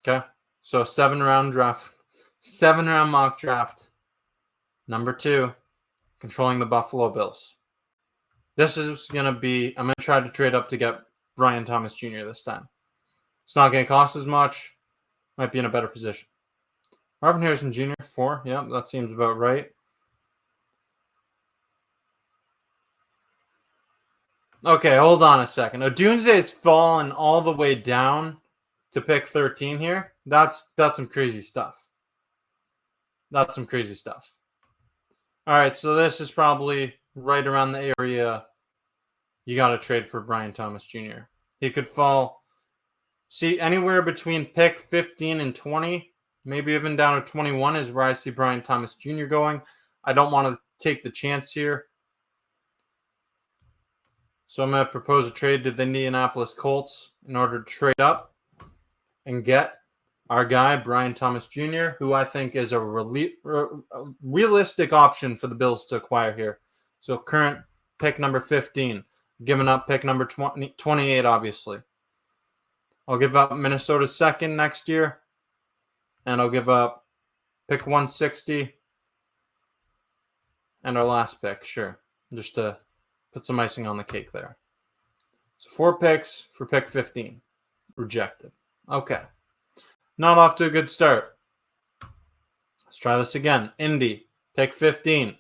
Okay. So 7-round draft. 7-round mock draft. Number 2, controlling the Buffalo Bills. This is going to be, I'm going to try to trade up to get Brian Thomas Jr. this time. It's not going to cost as much. Might be in a better position. Marvin Harrison Jr., 4. Yeah, that seems about right. Okay, hold on a second. Odunze's fallen all the way down to pick 13 here. That's some crazy stuff. That's some crazy stuff. All right, so this is probably right around the area you got to trade for Brian Thomas Jr. He could fall, see, anywhere between pick 15 and 20, maybe even down to 21 is where I see Brian Thomas Jr. going. I don't want to take the chance here. So I'm going to propose a trade to the Indianapolis Colts in order to trade up and get our guy, Brian Thomas Jr., who I think is a realistic option for the Bills to acquire here. So current pick number 15, giving up pick number 28, obviously. I'll give up Minnesota's second next year, and I'll give up pick 160 and our last pick, sure, just to put some icing on the cake there. So 4 picks for pick 15. Rejected. Okay. Not off to a good start. Let's try this again. Indy, pick 15.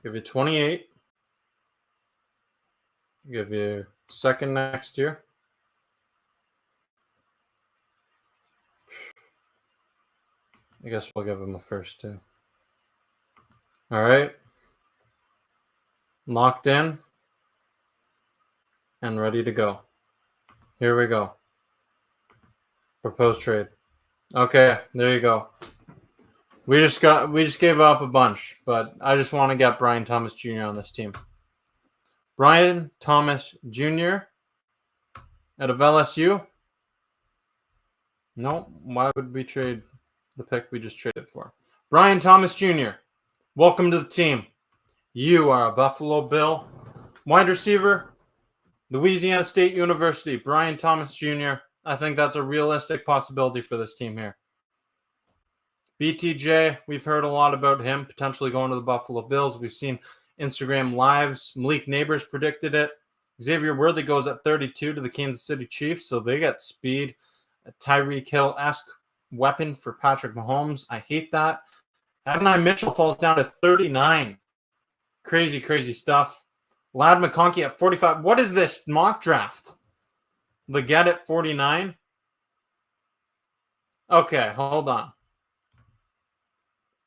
Give you 28. Give you second next year. I guess we'll give him a first too. All right. Locked in and ready to go. Here we go. Proposed trade. Okay, there you go. We just gave up a bunch, but I just want to get Brian Thomas Jr. on this team. Brian Thomas Jr. out of LSU. No, why would we trade the pick we just traded for? Brian Thomas Jr., welcome to the team. You are a Buffalo Bill. Wide receiver, Louisiana State University, Brian Thomas Jr. I think that's a realistic possibility for this team here. BTJ, we've heard a lot about him potentially going to the Buffalo Bills. We've seen Instagram lives. Malik Neighbors predicted it. Xavier Worthy goes at 32 to the Kansas City Chiefs, so they got speed. A Tyreek Hill-esque weapon for Patrick Mahomes. I hate that. Adonai Mitchell falls down to 39. Crazy, crazy stuff. Ladd McConkey at 45. What is this mock draft? Leggett at 49. Okay, hold on.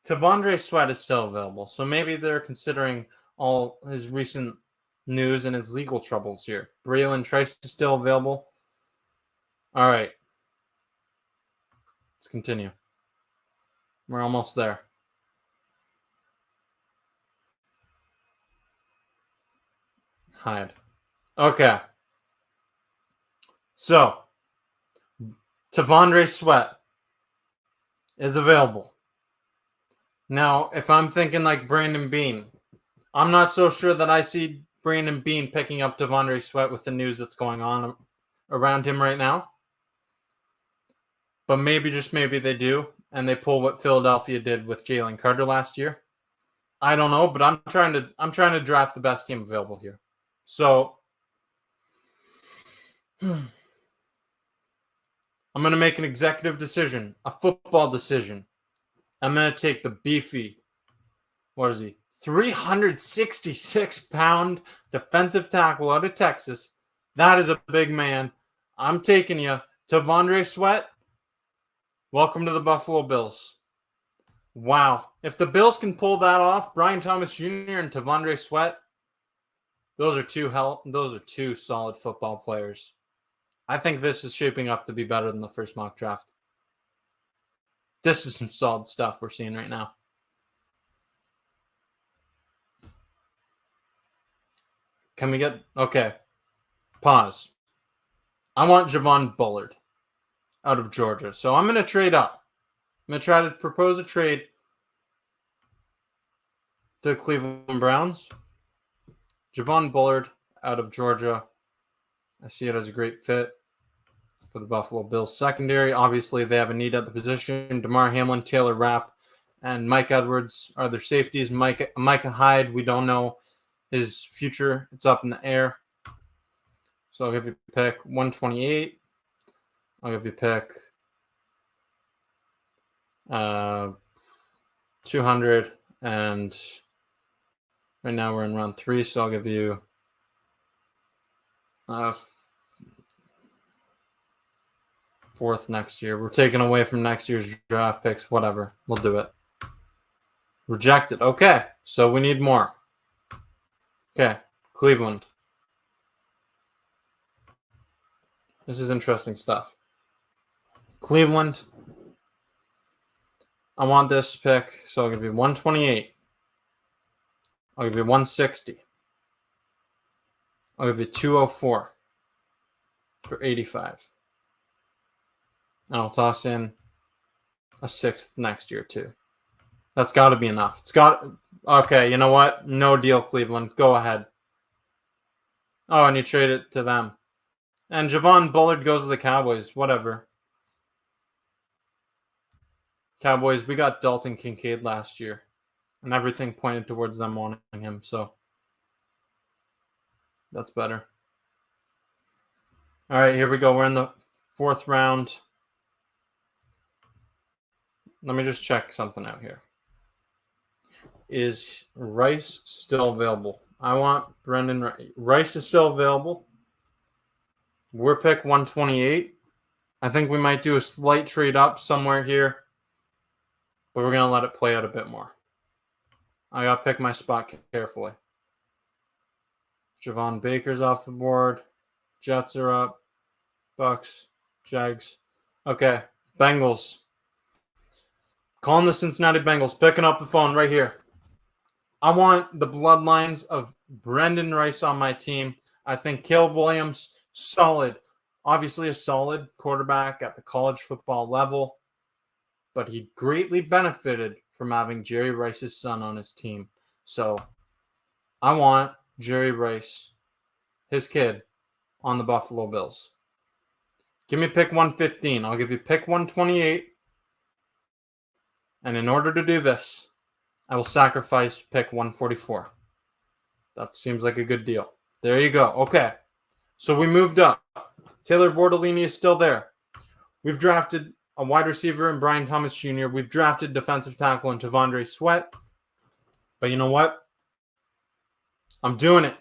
T'Vondre Sweat is still available, so maybe they're considering all his recent news and his legal troubles here. Braylon Trice is still available. All right. Let's continue. We're almost there. Hide. Okay. So, T'Vondre Sweat is available. Now, if I'm thinking like Brandon Beane, I'm not so sure that I see Brandon Beane picking up T'Vondre Sweat with the news that's going on around him right now. But maybe, just maybe they do, and they pull what Philadelphia did with Jalen Carter last year. I don't know, but I'm trying to draft the best team available here. So I'm going to make an executive decision, a football decision. I'm going to take the beefy, what is he, 366-pound defensive tackle out of Texas. That is a big man. I'm taking you. T'Vondre Sweat, welcome to the Buffalo Bills. Wow. If the Bills can pull that off, Brian Thomas Jr. and T'Vondre Sweat, those are two solid football players. I think this is shaping up to be better than the first mock draft. This is some solid stuff we're seeing right now. Can we get... Okay. Pause. I want Javon Bullard out of Georgia. So I'm going to trade up. I'm going to try to propose a trade to the Cleveland Browns. Javon Bullard out of Georgia. I see it as a great fit. for the Buffalo Bills secondary. Obviously, they have a need at the position. Damar Hamlin, Taylor Rapp, and Mike Edwards are their safeties. Micah Hyde, we don't know his future. It's up in the air. So I'll give you pick 128. I'll give you pick 200. And right now we're in round 3, so I'll give you fourth next year. We're taking away from next year's draft picks. Whatever. We'll do it. Rejected. Okay. So we need more. Okay. Cleveland. This is interesting stuff. Cleveland. I want this pick, so I'll give you 128. I'll give you 160. I'll give you 204 for 85. And I'll toss in a 6th next year, too. That's got to be enough. Okay, you know what? No deal, Cleveland. Go ahead. Oh, and you trade it to them. And Javon Bullard goes to the Cowboys. Whatever. Cowboys, we got Dalton Kincaid last year. And everything pointed towards them wanting him, so that's better. All right, here we go. We're in the 4th round. Let me just check something out here. Is Rice still available? I want Brendan Rice. Rice is still available. We're pick 128. I think we might do a slight trade up somewhere here, but we're going to let it play out a bit more. I got to pick my spot carefully. Javon Baker's off the board. Jets are up. Bucks. Jags. Okay. Bengals. Calling the Cincinnati Bengals. Picking up the phone right here. I want the bloodlines of Brendan Rice on my team. I think Caleb Williams, solid. Obviously a solid quarterback at the college football level, but he greatly benefited from having Jerry Rice's son on his team. So I want Jerry Rice, his kid, on the Buffalo Bills. Give me pick 115. I'll give you pick 128. And in order to do this, I will sacrifice pick 144. That seems like a good deal. There you go. Okay. So we moved up. Taylor Bordolini is still there. We've drafted a wide receiver in Brian Thomas Jr. We've drafted defensive tackle in T'Vondre Sweat. But you know what? I'm doing it.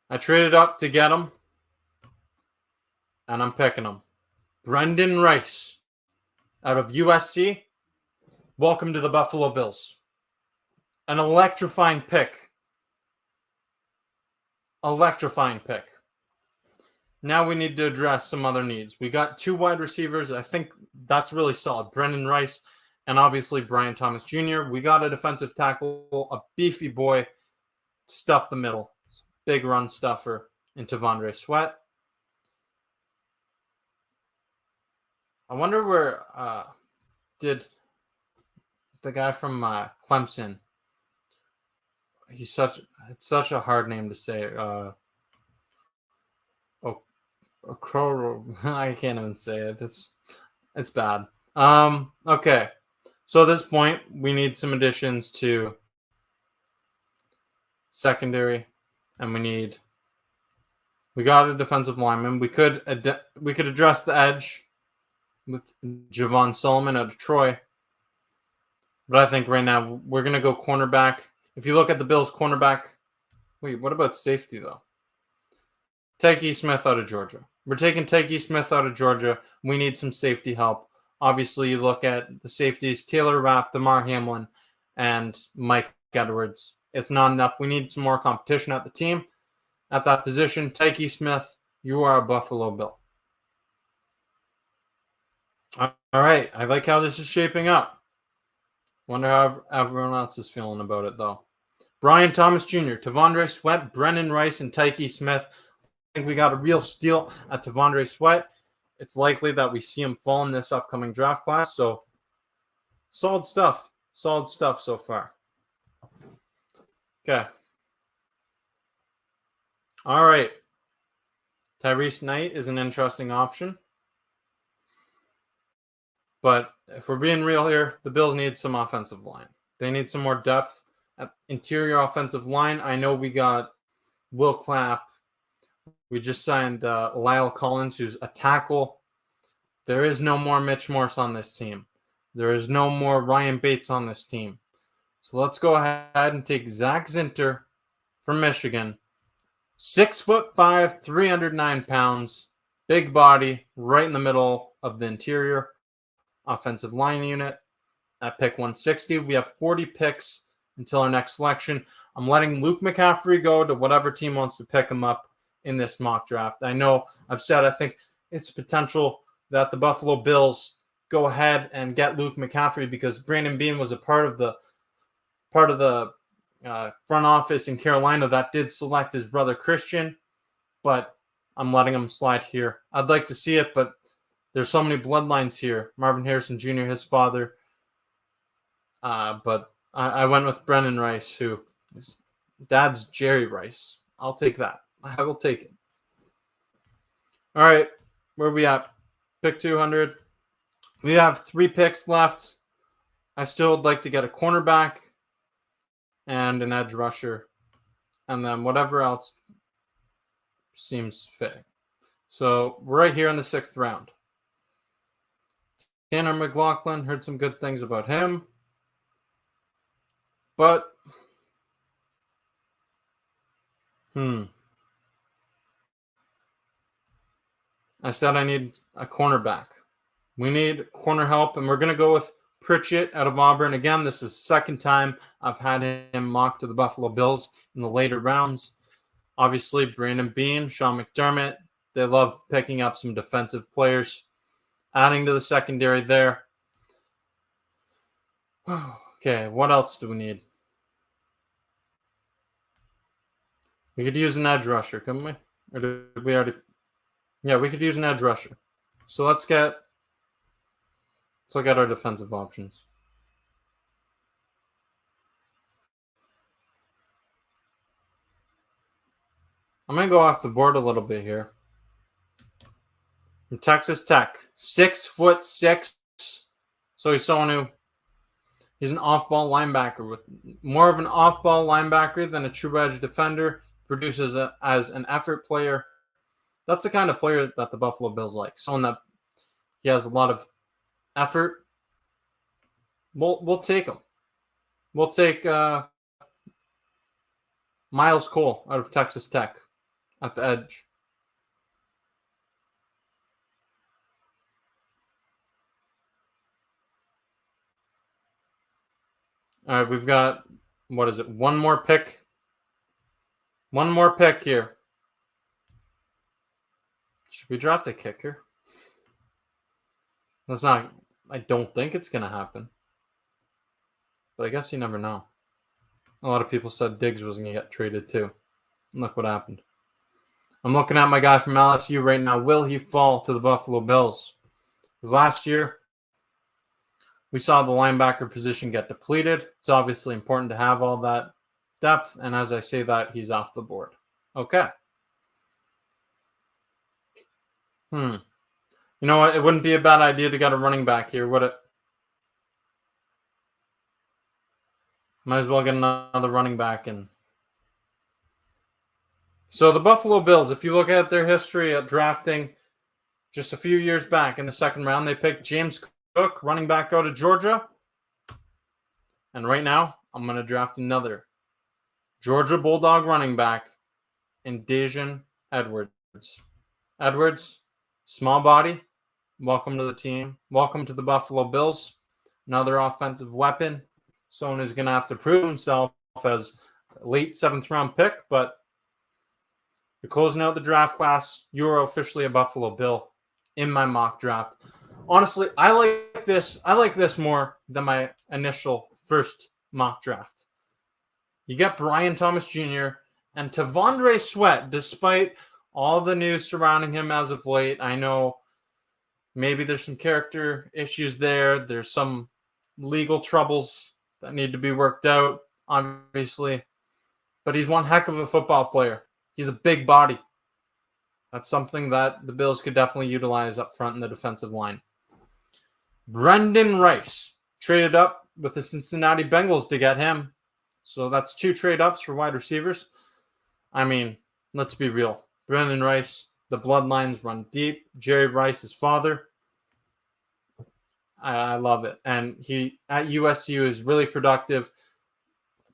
I traded up to get him. And I'm picking him. Brendan Rice out of USC. Welcome to the Buffalo Bills. An electrifying pick. Electrifying pick. Now we need to address some other needs. We got 2 wide receivers. I think that's really solid. Brendan Rice and obviously Brian Thomas Jr. We got a defensive tackle, a beefy boy, stuff the middle. Big run stuffer in T'Vondre Sweat. I wonder where did the guy from Clemson. It's such a hard name to say. I can't even say it. It's bad. Okay. So at this point, we need some additions to secondary, and we got a defensive lineman. We could address the edge with Javon Solomon out of Troy. But I think right now we're going to go cornerback. If you look at the Bills cornerback, wait, what about safety though? Tyke Smith out of Georgia. We're taking Tyke Smith out of Georgia. We need some safety help. Obviously, you look at the safeties, Taylor Rapp, Damar Hamlin, and Mike Edwards. It's not enough. We need some more competition at the team. At that position, Tyke Smith, you are a Buffalo Bill. All right. I like how this is shaping up. Wonder how everyone else is feeling about it, though. Brian Thomas Jr., T'Vondre Sweat, Brendan Rice, and Tyke Smith. I think we got a real steal at T'Vondre Sweat. It's likely that we see him fall in this upcoming draft class. So, solid stuff. Solid stuff so far. Okay. All right. Tyrese Knight is an interesting option. But if we're being real here, the Bills need some offensive line. They need some more depth at interior offensive line. I know we got Will Clapp. We just signed Lyle Collins, who's a tackle. There is no more Mitch Morse on this team. There is no more Ryan Bates on this team. So let's go ahead and take Zach Zinter from Michigan. 6'5", 309 pounds, big body, right in the middle of the interior offensive line unit at pick 160. We have 40 picks until our next selection. I'm letting Luke McCaffrey go to whatever team wants to pick him up in this mock draft. I know I've said I think it's potential that the Buffalo Bills go ahead and get Luke McCaffrey because Brandon Beane was a part of the front office in Carolina that did select his brother Christian, but I'm letting him slide here. I'd like to see it, but there's so many bloodlines here. Marvin Harrison Jr., his father. But I went with Brendan Rice, who his dad's Jerry Rice. I'll take that. I will take it. All right, where are we at? Pick 200. We have 3 picks left. I still would like to get a cornerback and an edge rusher, and then whatever else seems fitting. So we're right here in the 6th round. Tanner McLaughlin, heard some good things about him. But, I said I need a cornerback. We need corner help, and we're going to go with Pritchett out of Auburn. Again, this is the second time I've had him mocked to the Buffalo Bills in the later rounds. Obviously, Brandon Beane, Sean McDermott, they love picking up some defensive players. Adding to the secondary there. Okay, what else do we need? We could use an edge rusher, couldn't we? Or did we already? Yeah, we could use an edge rusher. So let's look at our defensive options. I'm going to go off the board a little bit here. From Texas Tech, 6'6". So he's he's an off-ball linebacker with more of an off-ball linebacker than a true edge defender. Produces as an effort player. That's the kind of player that the Buffalo Bills like. Someone that he has a lot of effort. We'll take him. We'll take Miles Cole out of Texas Tech at the edge. All right, we've got, one more pick? One more pick here. Should we draft a kicker? I don't think it's going to happen. But I guess you never know. A lot of people said Diggs was going to get traded too. And look what happened. I'm looking at my guy from LSU right now. Will he fall to the Buffalo Bills? Because last year, we saw the linebacker position get depleted. It's obviously important to have all that depth. And as I say that, he's off the board. Okay. You know what? It wouldn't be a bad idea to get a running back here, would it? Might as well get another running back in. So the Buffalo Bills, if you look at their history at drafting just a few years back in the 2nd round, they picked James Cook, running back out of Georgia. And right now, I'm going to draft another Georgia Bulldog running back in Daijun Edwards. Edwards, small body. Welcome to the team. Welcome to the Buffalo Bills. Another offensive weapon. Someone who's going to have to prove himself as a late 7th round pick, but you're closing out the draft class. You are officially a Buffalo Bill in my mock draft. Honestly, I like this more than my initial first mock draft. You get Brian Thomas Jr. and T'Vondre Sweat, despite all the news surrounding him as of late. I know maybe there's some character issues there. There's some legal troubles that need to be worked out, obviously. But he's one heck of a football player. He's a big body. That's something that the Bills could definitely utilize up front in the defensive line. Brendan Rice traded up with the Cincinnati Bengals to get him. So that's 2 trade ups for wide receivers. I mean, let's be real. Brendan Rice, the bloodlines run deep. Jerry Rice, his father. I love it. And he at USU is really productive.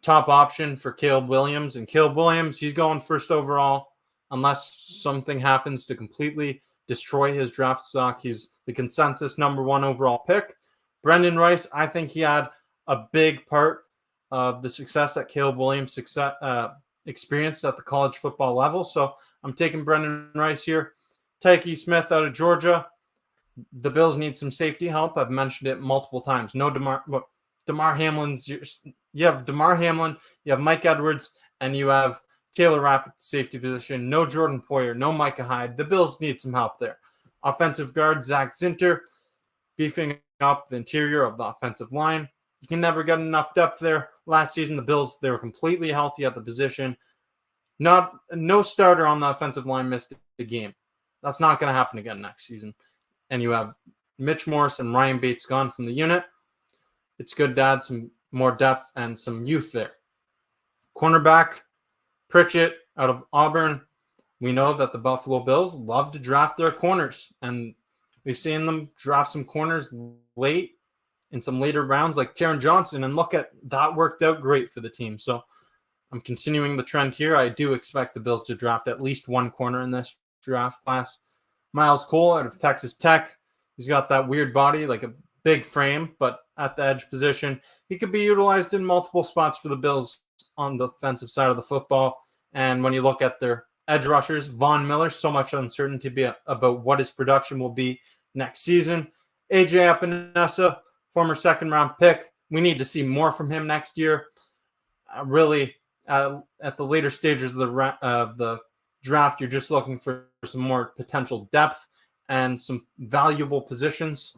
Top option for Caleb Williams. And Caleb Williams, he's going first overall. Unless something happens to completely destroy his draft stock, he's the consensus number 1 overall pick. Brendan Rice, I think he had a big part of the success that Caleb Williams experienced at the college football level. So I'm taking Brendan Rice here. Tyke Smith out of Georgia. The Bills need some safety help. I've mentioned it multiple times. No Damar Hamlin's. You have Damar Hamlin, you have Mike Edwards, and you have Taylor Rapp at the safety position. No Jordan Poyer, no Micah Hyde. The Bills need some help there. Offensive guard Zach Zinter, beefing up the interior of the offensive line. You can never get enough depth there. Last season, the Bills, they were completely healthy at the position. No starter on the offensive line missed the game. That's not going to happen again next season. And you have Mitch Morse and Ryan Bates gone from the unit. It's good to add some more depth and some youth there. Cornerback Pritchett out of Auburn. We know that the Buffalo Bills love to draft their corners, and we've seen them draft some corners late in some later rounds like Taron Johnson, and look at that, worked out great for the team. So I'm continuing the trend here. I do expect the Bills to draft at least 1 corner in this draft class. Miles Cole out of Texas Tech. He's got that weird body, like a big frame, but at the edge position. He could be utilized in multiple spots for the Bills on the defensive side of the football. And when you look at their edge rushers, Von Miller, so much uncertainty about what his production will be next season. AJ Epinesa, former second-round pick. We need to see more from him next year. Really, at the later stages of the draft, you're just looking for some more potential depth and some valuable positions.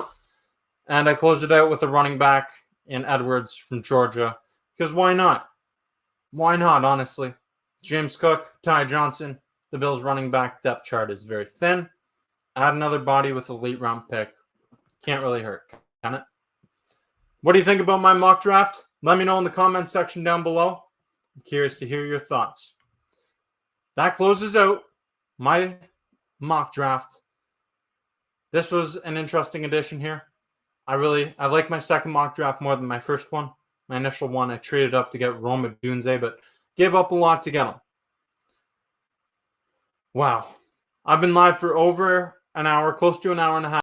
And I closed it out with a running back in Edwards from Georgia, because why not? Why not, honestly? James Cook, Ty Johnson, the Bills' running back depth chart is very thin. Add another body with a late round pick. Can't really hurt, can it? What do you think about my mock draft? Let me know in the comment section down below. I'm curious to hear your thoughts. That closes out my mock draft. This was an interesting edition here. I like my second mock draft more than my first one. My initial one, I traded up to get Rome Odunze, but gave up a lot to get him. Wow. I've been live for over an hour, close to an hour and a half.